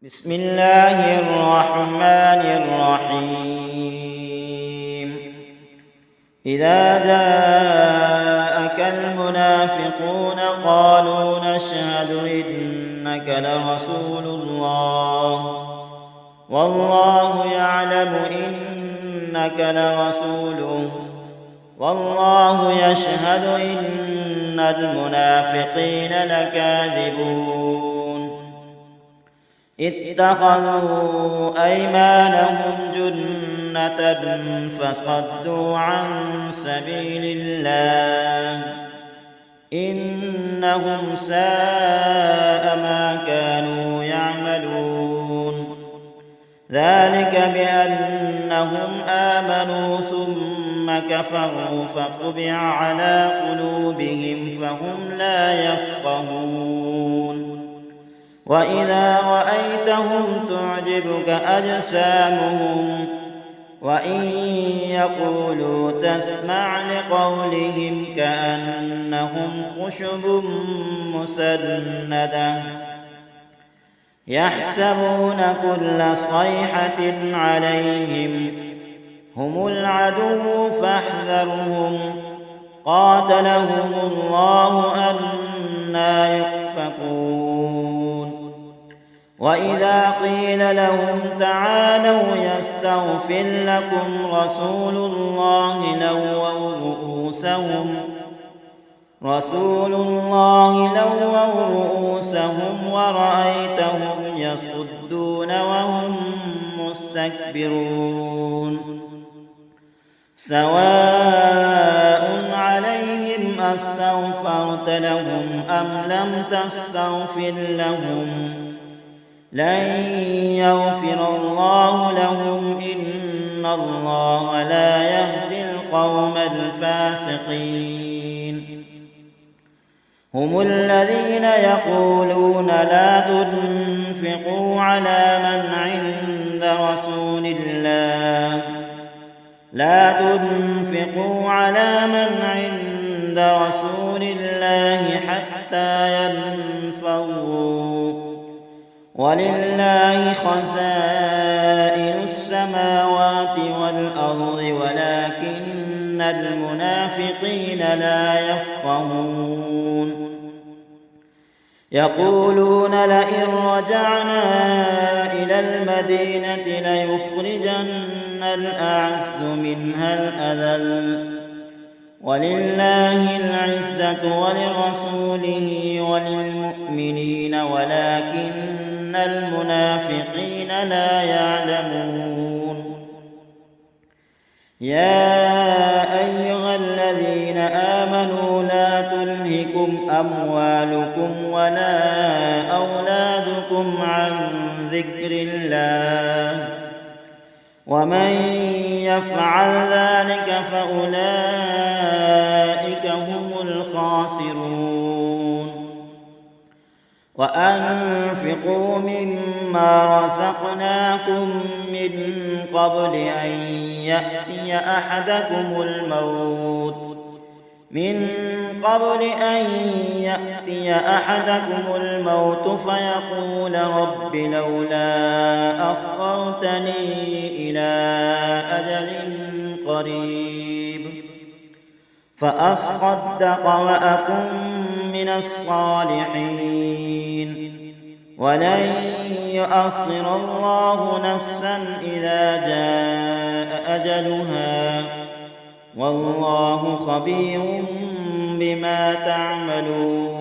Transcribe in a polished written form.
بسم الله الرحمن الرحيم. إذا جاءك المنافقون قالوا نشهد إنك لرسول الله والله يعلم إنك لرسوله والله يشهد إن المنافقين لكاذبون. اتخذوا أيمانهم جنة فصدوا عن سبيل الله إنهم ساء ما كانوا يعملون. ذلك بأنهم آمنوا ثم كفروا فطبع على قلوبهم فهم لا يفقهون. وإذا رأيتهم تعجبك أجسامهم وإن يقولوا تسمع لقولهم كأنهم خشب مسندة يحسبون كل صيحة عليهم هم العدو فاحذرهم قاتلهم الله أنى يؤفكون. وإذا قيل لهم تعالوا يستغفر لكم رسول الله لووا رؤوسهم ورأيتهم يصدون وهم مستكبرون. سواء عليهم أستغفرت لهم أم لم تستغفر لهم لن يغفر الله لهم إن الله لا يهدي القوم الفاسقين. هم الذين يقولون لا تنفقوا على من عند رسول الله حتى ينفضوا ولله خزائن السماوات والأرض ولكن المنافقين لا يفقهون. يقولون لئن رجعنا إلى المدينة ليخرجن الأعز منها الأذل ولله العزة ولرسوله وللمؤمنين ولكن المنافقين لا يعلمون. يا أيها الذين آمنوا لا تلهكم أموالكم ولا أولادكم عن ذكر الله ومن يفعل ذلك فأولئك هم الخاسرون. وأنفقوا مما رزقناكم من قبل أن يأتي أحدكم الموت فيقول رب لولا أخرتني إلى أجل قريب فأصدق وأكن من الصالحين ولن يؤخر الله نفسا إذا جاء أجلها والله خبير بما تعملون.